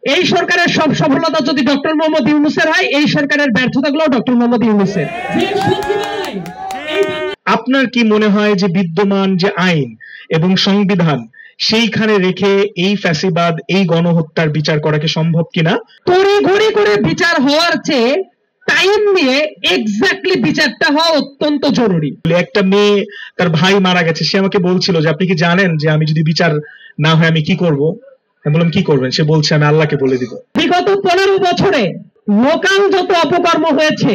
এই সরকারের সব সফলতা যদি ডক্টর মোহাম্মদ ইউনূসের হয়, এই সরকারের ব্যর্থতাগুলো ডক্টর মোহাম্মদ ইউনূসের। আপনার কি মনে হয় যে বিদ্যমান যে আইন এবং সংবিধান সেইখানে রেখে এই ফ্যাসিবাদ, এই গণহত্যার বিচার করা কি সম্ভব কিনা? তড়িঘড়ি করে বিচার হওয়ার চেয়ে টাইম নিয়ে এক্স্যাক্টলি বিচারটা হওয়া অত্যন্ত জরুরি। একটা মেয়ে, তার ভাই মারা গেছে, সে আমাকে বলছিল যে আপনি কি জানেন যে আমি যদি বিচার না হয় আমি কি করব? আমি বললাম কি করবেন? সে বলছে আমি আল্লাহকে বলে দিব। বিগত 15 বছরে লোকাল যত অপকর্ম হয়েছে,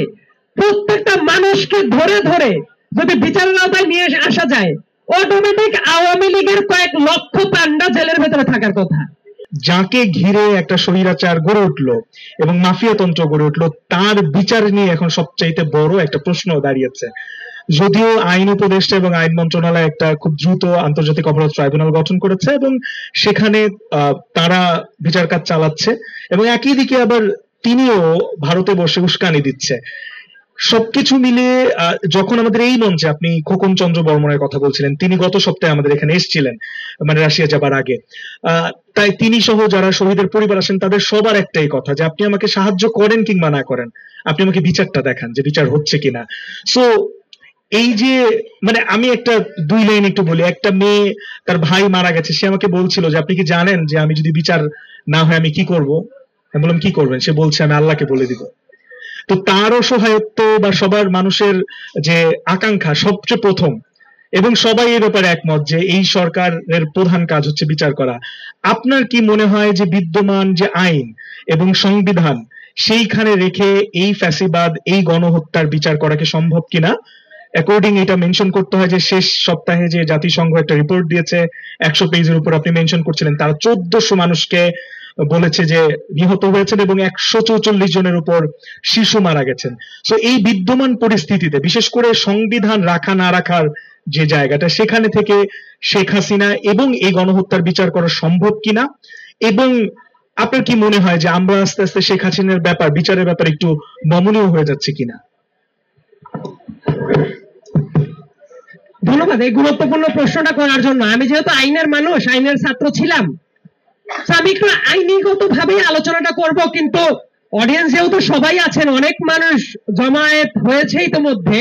প্রত্যেকটা মানুষকে ধরে ধরে যদি বিচারের আওতায় নিয়ে আসা যায়, অটোমেটিক আওয়ামী লীগের কয়েক লক্ষ পান্ডা জেলের ভেতরে থাকার কথা। যাকে ঘিরে একটা স্বৈরাচার গড়ে উঠলো এবং মাফিয়াতন্ত্র গড়ে উঠলো, তার বিচার নিয়ে এখন সবচাইতে বড় একটা প্রশ্ন দাঁড়িয়েছে। যদিও আইন উপদেষ্টা এবং আইন মন্ত্রণালয় একটা খুব দ্রুত আন্তর্জাতিক অপরাধ ট্রাইব্যুনাল গঠন করেছে এবং সেখানে তারা বিচার কাজ চালাচ্ছে, এবং একই দিকে আবার তিনিও ভারতে বসে উস্কানি দিচ্ছে। সবকিছু মিলিয়ে যখন আমাদের এই মঞ্চে আপনি খোকন চন্দ্র বর্মনের কথা বলছিলেন, তিনি গত সপ্তাহে আমাদের এখানে এসেছিলেন, মানে রাশিয়া যাবার আগে। তাই তিনি সহ যারা শহীদের পরিবার আসেন তাদের সবার একটাই কথা যে আপনি আমাকে সাহায্য করেন কিংবা না করেন, আপনি আমাকে বিচারটা দেখান যে বিচার হচ্ছে কিনা। সো এই যে মানে আমি একটা 2 লাইন একটু বলি। একটা মেয়ে, তার ভাই মারা গেছে, সে আমাকে বলছিল যে আপনি কি জানেন যে আমি যদি বিচার না হয় আমি কি করব? আমি বললাম কি করবেন? সে বলছে আমি আল্লাহকে বলে দিব। তো তারও সহায়ত্ব বা সবার মানুষের যে আকাঙ্ক্ষা সবচেয়ে প্রথম, এবং সবাই এর ব্যাপারে একমত যে এই সরকারের প্রধান কাজ হচ্ছে বিচার করা। আপনার কি মনে হয় যে বিদ্যমান যে আইন এবং সংবিধান সেইখানে রেখে এই ফ্যাসিবাদ, এই গণহত্যার বিচার করা কি সম্ভব কিনা? অ্যাকর্ডিং এটা মেনশন করতে হয় যে শেষ সপ্তাহে যে জাতিসংঘ একটা রিপোর্ট দিয়েছে 100 পেজের উপর, আপনি মেনশন করছিলেন, তারা 1400 মানুষকে বলেছে যে নিহত হয়েছেন এবং 144 জনের উপর শিশু মারা গেছেন। সো এই বিদ্যমান পরিস্থিতিতে বিশেষ করে সংবিধান রাখা না রাখার যে জায়গাটা, সেখানে থেকে শেখ হাসিনা এবং এই গণহত্যার বিচার করা সম্ভব কিনা, এবং আপনার কি মনে হয় যে আমরা আস্তে আস্তে শেখ হাসিনার বিচারের ব্যাপারে একটু নমনীয় হয়ে যাচ্ছে কিনা? ধন্যবাদ এই গুরুত্বপূর্ণ প্রশ্নটা করার জন্য। আমি যেহেতু আইনের মানুষ, আইনের ছাত্র ছিলাম, আমি একটু আইনিগত ভাবে আলোচনাটা করব, কিন্তু অডিয়েন্স যেহেতু সবাই আছেন, অনেক মানুষ জমায়েত হয়েছে ইতিমধ্যে,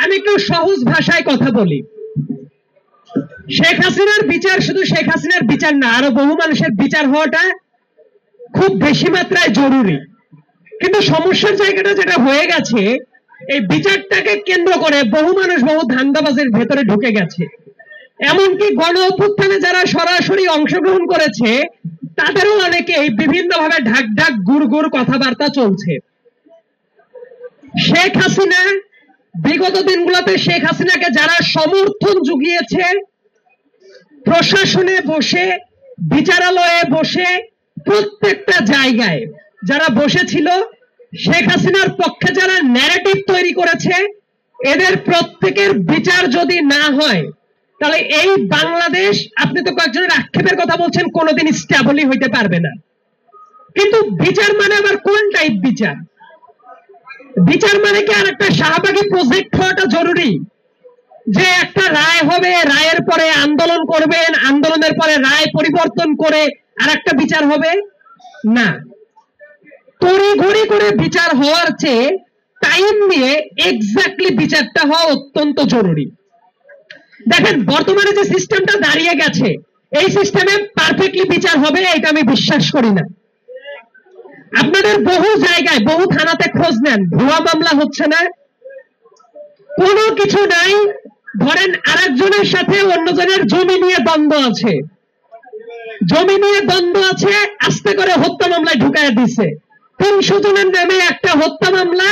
আমি একটু সহজ ভাষায় কথা বলি। শেখ হাসিনার বিচার শুধু শেখ হাসিনার বিচার না, আরো বহু মানুষের বিচার হওয়াটা খুব বেশি মাত্রায় জরুরি। কিন্তু সমস্যার জায়গাটা যেটা হয়ে গেছে, এই বিচারটাকে কেন্দ্র করে বহু মানুষ বহু ধান্দাবাজের ভেতরে ঢুকে গেছে। এমনকি গণ অভ্যুত্থানে যারা সরাসরি অংশগ্রহণ করেছে তাদেরও অনেকেই বিভিন্ন ভাবে ঢাক ঢাক গুড় গুড় কথাবার্তা চলছে। শেখ হাসিনা, বিগত দিনগুলোতে শেখ হাসিনাকে যারা সমর্থন জুগিয়েছে, প্রশাসনে বসে, বিচারালয়ে বসে, প্রত্যেকটা জায়গায় যারা বসেছিল, শেখ হাসিনার পক্ষে যারা ন্যারেটিভ তৈরি করেছে, এদের প্রত্যেকের বিচার যদি না হয় তাহলে এই বাংলাদেশ, আপনি তো কয়েকজনের আক্ষেপের কথা বলছেন, কোনোদিন স্টেবলই হইতে পারবে না। কিন্তু বিচার মানে আবার কোন টাইপ বিচার? বিচার মানে কি আর একটা শাহবাগী প্রজেক্ট হওয়াটা জরুরি, যে একটা রায় হবে, রায়ের পরে আন্দোলন করবেন, আন্দোলনের পরে রায় পরিবর্তন করে আর একটা বিচার হবে? না, তড়িঘড়ি করে বিচার হওয়ার চেয়ে টাইম নিয়ে এক্স্যাক্টলি বিচারটা হওয়া অত্যন্ত জরুরি। দেখেন, বর্তমানে যে সিস্টেমটা দাঁড়িয়ে গেছে, এই সিস্টেমে পারফেক্টলি বিচার হবে এটা আমি বিশ্বাস করি না। আপনাদের বহু জায়গায়, বহু থানাতে খোঁজ নেন, ভুয়া মামলা হচ্ছে না, কোনো কিছু নাই। ধরেন আরেকজনের সাথে অন্যজনের জমি নিয়ে দ্বন্দ্ব আছে, জমি নিয়ে দ্বন্দ্ব আছে, আস্তে করে হত্যা মামলায় ঢুকায় দিছে। 300 জনের নামে একটা হত্যা মামলা,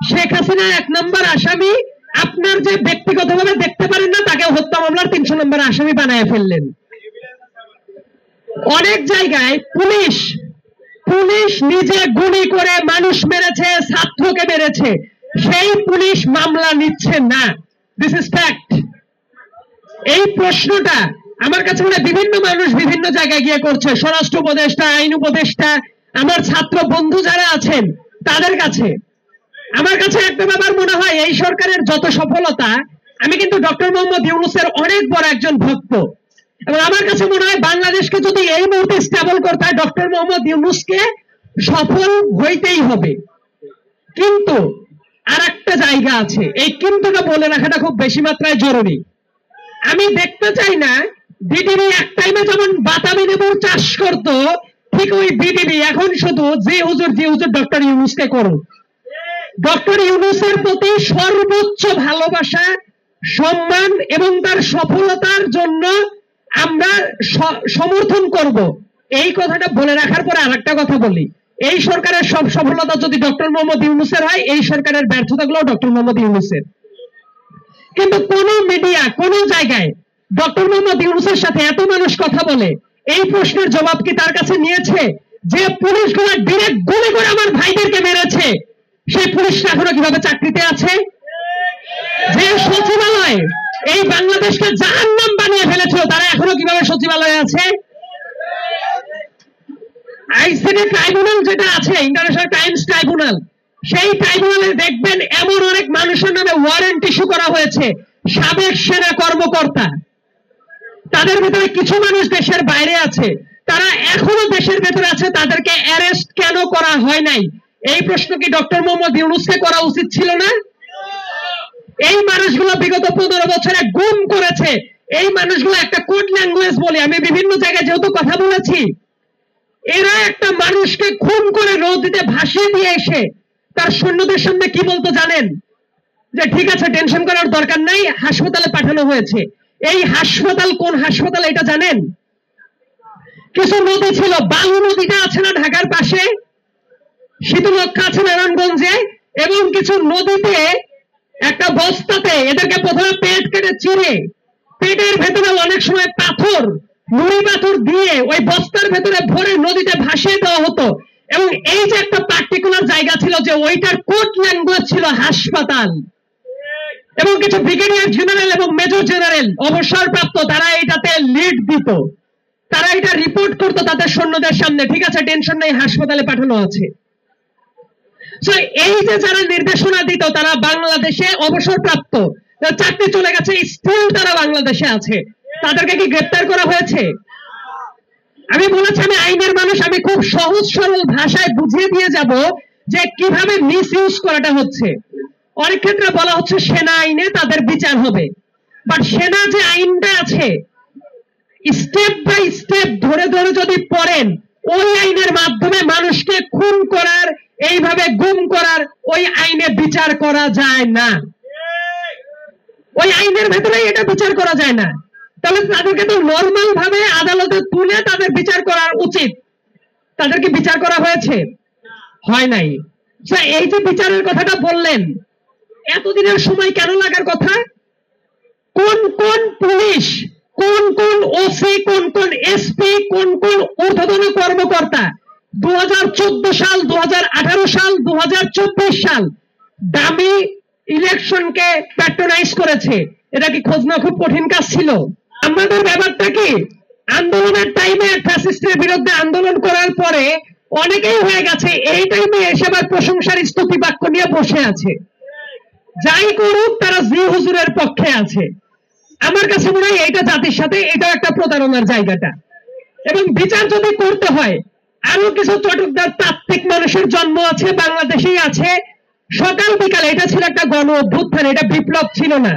শেখ হাসিনা 1 নম্বর আসামি, আপনার যে ব্যক্তিগতভাবে দেখতে পারেন না তাকে হত্যা মামলার 300 নম্বর আসামি বানায় ফেললেন। অনেক জায়গায় পুলিশ নিজে গুলি করে মানুষ মেরেছে, ছাত্রকে মেরেছে, সেই পুলিশ মামলা নিচ্ছে না। This is fact. এই প্রশ্নটা আমার কাছে বিভিন্ন মানুষ বিভিন্ন জায়গায় গিয়ে করছে, স্বরাষ্ট্র উপদেষ্টা, আইন উপদেষ্টা, আমার ছাত্র বন্ধু যারা আছেন তাদের কাছে। আমার কাছে একটা ব্যাপার মনে হয়, এই সরকারের যত সফলতা, আমি কিন্তু ডক্টর মোহাম্মদ ইউনূসের অনেক বড় একজন ভক্ত, এবং আমার কাছে মনে হয় বাংলাদেশকে যদি এই মুহূর্তে স্টেবল করতে হয় ডক্টর মোহাম্মদ ইউনূসকে সফল হইতেই হবে। কিন্তু আর একটা জায়গা আছে, এই কিন্তুটা বলে রাখাটা খুব বেশি মাত্রায় জরুরি। আমি দেখতে চাই না বিডিবি এক টাইমে যেমন বাতাবি লেবুর চাষ করতো, ঠিক ওই বিডিবি এখন শুধু জি হুজুর ডক্টর ইউনূসকে করুক। ডক্টর ইউনূসের প্রতি সর্বোচ্চ ভালোবাসা, সম্মান এবং তার সফলতার জন্য আমরা সমর্থন করব, এই কথাটা বলে রাখার পরে আরেকটা কথা বলি, এই সরকারের সব সফলতা যদি ডক্টর মোহাম্মদ ইউনূসের হয়, এই সরকারের ব্যর্থতাগুলো ডক্টর মোহাম্মদ ইউনূসের। কিন্তু কোন মিডিয়া কোন জায়গায় ডক্টর মোহাম্মদ ইউনূসের সাথে এত মানুষ কথা বলে, এই প্রশ্নের জবাব কি তার কাছে নিয়েছে? যে পুলিশগুলো ডিরেক্ট গুলি করে আমার ভাইদেরকে মেরেছে, সেই পুলিশরা এখনো কিভাবে চাকরিতে আছে? যে সচিবালয় এই বাংলাদেশকে জাহান্নাম বানিয়ে ফেলেছিল, তারা এখনো কিভাবে সচিবালয়ে আছে? আইসিটি ট্রাইব্যুনাল যেটা আছে, ইন্টারন্যাশনাল ক্রাইমস ট্রাইব্যুনাল, সেই ট্রাইব্যুনালে দেখবেন এমন অনেক মানুষের নামে ওয়ারেন্ট ইস্যু করা হয়েছে, সাবেক সেনা কর্মকর্তা। তাদের ভিতরে কিছু মানুষ দেশের বাইরে আছে, তারা এখনো দেশের ভেতরে আছে, তাদেরকে অ্যারেস্ট কেন করা হয় নাই? এই প্রশ্ন কি ডক্টর মোহাম্মদ ইউনূসকে করা উচিত ছিল না? এই মানুষগুলো বিগত 15 বছরে গুম করেছে। এই মানুষগুলো একটা কোড ল্যাঙ্গুয়েজ বলে, আমি বিভিন্ন জায়গায় যেহেতু কথা বলেছি, এরা একটা মানুষকে খুন করে নদীতে ভাসিয়ে দিয়ে এসে তার সৈন্যদের সামনে কি বলতো জানেন? যে ঠিক আছে, টেনশন করার দরকার নাই, হাসপাতালে পাঠানো হয়েছে। এই হাসপাতাল কোন হাসপাতাল এটা জানেন? কিছু নদী ছিল, বালু নদীটা আছে না ঢাকার পাশে, শীতলক্ষা আছে নারায়ণগঞ্জে, এবং কিছু নদীতে একটা বস্তাতে এদেরকে প্রথমে পেট কেটে চিরে, পেটের ভেতরে অনেক সময় পাথর, নুড়ি পাথর দিয়ে ওই বস্তার ভেতরে ভরে নদীতে ভাসিয়ে দেওয়া হতো। এবং এই যে একটা পার্টিকুলার জায়গা ছিল, যে ওইটার কোড ল্যাঙ্গুয়েজ ছিল হাসপাতাল। এবং কিছু ব্রিগেডিয়ার জেনারেল এবং মেজর জেনারেল অবসরপ্রাপ্ত, তারা এটাতে লিড দিত, তারা এটা রিপোর্ট করতো তাদের সৈন্যদের সামনে, ঠিক আছে টেনশন নেই, হাসপাতালে পাঠানো আছে। এই যে যারা নির্দেশনা দিত, তারা বাংলাদেশে অবসরপ্রাপ্ত, চাকরি চলে গেছে, স্টিল তারা বাংলাদেশে আছে। তাদেরকে কি গ্রেপ্তার করা হয়েছে? আমি বলেছি আমি আইনের মানুষ, আমি খুব সহজ সরল ভাষায় বুঝিয়ে দিয়ে যাব যে কিভাবে মিস ইউজ করাটা হচ্ছে। অনেক ক্ষেত্রে বলা হচ্ছে সেনা আইনে তাদের বিচার হবে, বাট সেনা যে আইনটা আছে, স্টেপ বাই স্টেপ ধরে ধরে যদি পড়েন, ওই আইনের মাধ্যমে মানুষকে খুন করার, এইভাবে গুম করার ওই আইনে বিচার করা যায় না। ওই আইনের ভেতরে এটা বিচার করা যায় না। তাহলে তাদেরকে তো নর্মাল ভাবে আদালতে তুলে তাদের বিচার করা উচিত। তাদেরকে বিচার করা হয়েছে? হয় নাই। এই যে বিচারের কথাটা বললেন, এতদিনের সময় কেন লাগার কথা? কোন কোন পুলিশ, কোন কোন ওসি, কোন কোন এসপি, কোন কোন ঊর্ধ্বতন কর্মকর্তা 2014 সাল, 2018 সাল, 2024 সাল দামি ইলেকশনকে প্যাট্রোনাইজ করেছে? এটা কি খোঁজ না খুব কঠিন কাজ ছিল? আমাদের ব্যাপারটা কি, আন্দোলনের টাইমে ফ্যাসিস্টের বিরুদ্ধে আন্দোলন করার পরে অনেকেই হয়ে গেছে এই টাইমে এসে আবার প্রশংসার স্তুতি বাক্য নিয়ে বসে আছে। যাই করুক, তারা জি হুজুরের পক্ষে আছে। আমার কাছে মনে হয় এইটা জাতির সাথে এটা একটা প্রতারণার জায়গাটা। এবং বিচার যদি করতে হয়, আরো কিছু চটকদার তাত্ত্বিক মানুষের জন্ম আছে, বাংলাদেশেই আছে। সকাল বিকাল এটা ছিল একটা গণ অভ্যুত্থান, এটা বিপ্লব ছিল না।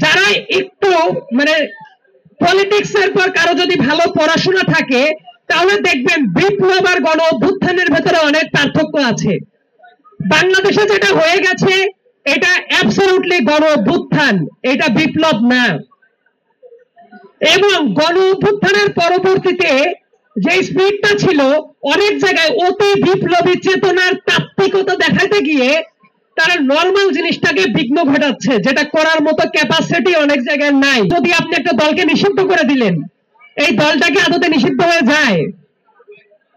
যারা একটু মানে পলিটিক্স এর পর কারো যদি ভালো পড়াশোনা থাকে, তাহলে দেখবেন বিপ্লব আর গণ অভ্যুত্থানের ভেতরে অনেক পার্থক্য আছে। বাংলাদেশে যেটা হয়ে গেছে, এটা অ্যাবসলিউটলি গণ অভ্যুত্থান, এটা বিপ্লব না। এবং গণ অভ্যুত্থানের পরবর্তীতে যে স্পিডটা ছিল, অনেক জায়গায় অতি বিপ্লবী চেতনার তাত্ত্বিকতা দেখাতে গিয়ে তারা নর্মাল জিনিসটাকে বিঘ্ন ঘটাচ্ছে, যেটা করার মতো ক্যাপাসিটি অনেক জায়গায় নাই। যদি আপনি একটা দলকে নিষিদ্ধ করে দিলেন, এই দলটাকে আদতে নিষিদ্ধ হয়ে যায়?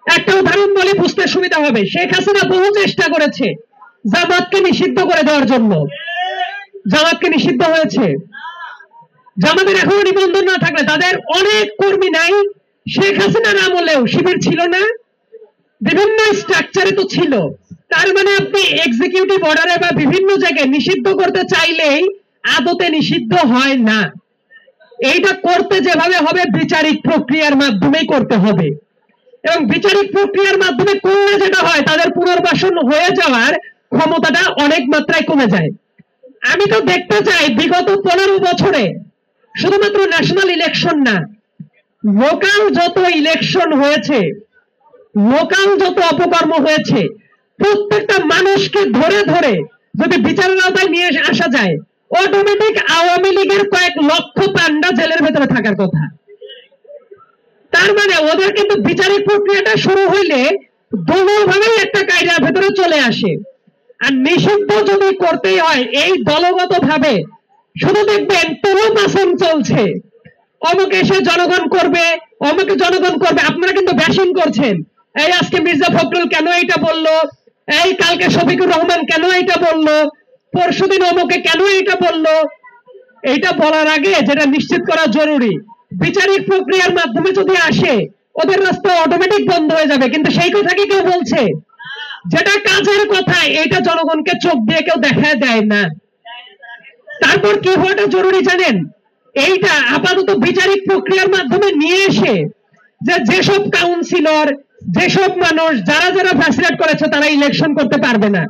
একটা উদাহরণ বলে বুঝতে সুবিধা হবে। শেখ হাসিনা বহু চেষ্টা করেছে জামাতকে নিষিদ্ধ করে দেওয়ার জন্য। জামাতকে নিষিদ্ধ হয়েছে? জামাতের এখনো নিবন্ধন না থাকলে তাদের অনেক কর্মী নাই। শেখ হাসিনার আমলেও শিবির ছিল না, বিভিন্ন স্ট্রাকচারে তো ছিল। তার মানে আপনি এক্সিকিউটিভ অর্ডারে বা বিভিন্ন জায়গায় নিষিদ্ধ করতে চাইলেই আদতে নিষিদ্ধ হয় না। এইটা করতে যেভাবে হবে বিচারিক প্রক্রিয়ার মাধ্যমেই করতে হবে, এবং বিচারিক প্রক্রিয়ার মাধ্যমে করলে যেটা হয় তাদের পুনর্বাসন হয়ে যাওয়ার ক্ষমতাটা অনেক মাত্রায় কমে যায়। আমি তো দেখতে চাই বিগত 15 বছরে শুধুমাত্র ন্যাশনাল ইলেকশন না, লোকাল যত ইলেকশন হয়েছে, লোকাল যত অপকর্ম হয়েছে, প্রত্যেকটা মানুষকে ধরে ধরে যদি বিচারের আওতায় নিয়ে আসা যায়, অটোমেটিক আওয়ামী লীগের কয়েক লক্ষ পান্ডা জেলের ভেতরে থাকার কথা। তার মানে ওদের কিন্তু বিচারিক প্রক্রিয়াটা শুরু হইলে দলভাবেই একটা কায়দার ভেতরে চলে আসে। আর নিষিদ্ধ যদি করতেই হয় এই দলগত ভাবে, শুধু দেখবেন প্রলোপাসন চলছে, অমুকে এসে জনগণ করবে, অমুকে জনগণ করবে। আপনারা কিন্তু ব্যাশিং করছেন, এই আজকে মির্জা ফখরুল কেন এইটা বললো, এই কালকে শফিকুর রহমান কেন এইটা বললো, পরশুদিন অমুকে কেন এইটা বললো। এইটা বলার আগে যেটা নিশ্চিত করা জরুরি, বিচারিক প্রক্রিয়ার মাধ্যমে যদি আসে ওদের রাস্তা অটোমেটিক বন্ধ হয়ে যাবে। কিন্তু সেই কথা কি কেউ বলছে? যেটা কাজের কথা এটা জনগণকে চোখ দিয়ে কেউ দেখায় দেয় না। তারপর কি হওয়াটা জরুরি জানেন? এইটা আপাতত বিচারিক প্রক্রিয়ার মাধ্যমে নিয়ে এসে যেসব কাউন্সিলর, যেসব মানুষ যারা যারা ফ্যাসিলিটেট করেছে তারা ইলেকশন করতে পারবে না,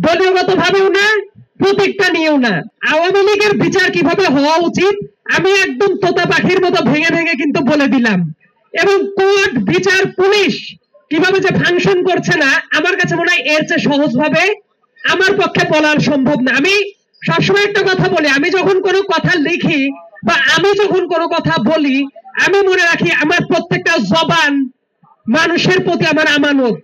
দলীয়গত ভাবেও না, প্রতীকটা নিয়েও না। আওয়ামী লীগের বিচার কিভাবে হওয়া উচিত আমি একদম তোতা পাখির মতো ভেঙে ভেঙে কিন্তু বলে দিলাম। এবং কোর্ট, বিচার, পুলিশ কিভাবে যে ফাংশন করছে না, আমার কাছে মনে হয় এর চেয়ে সহজ ভাবে আমার পক্ষে বলার সম্ভব না। আমি সবসময় একটা কথা বলি, আমি যখন কোনো কথা লিখি বা আমি যখন কোনো কথা বলি, আমি মনে রাখি আমার প্রত্যেকটা জবান মানুষের প্রতি আমার আমানত।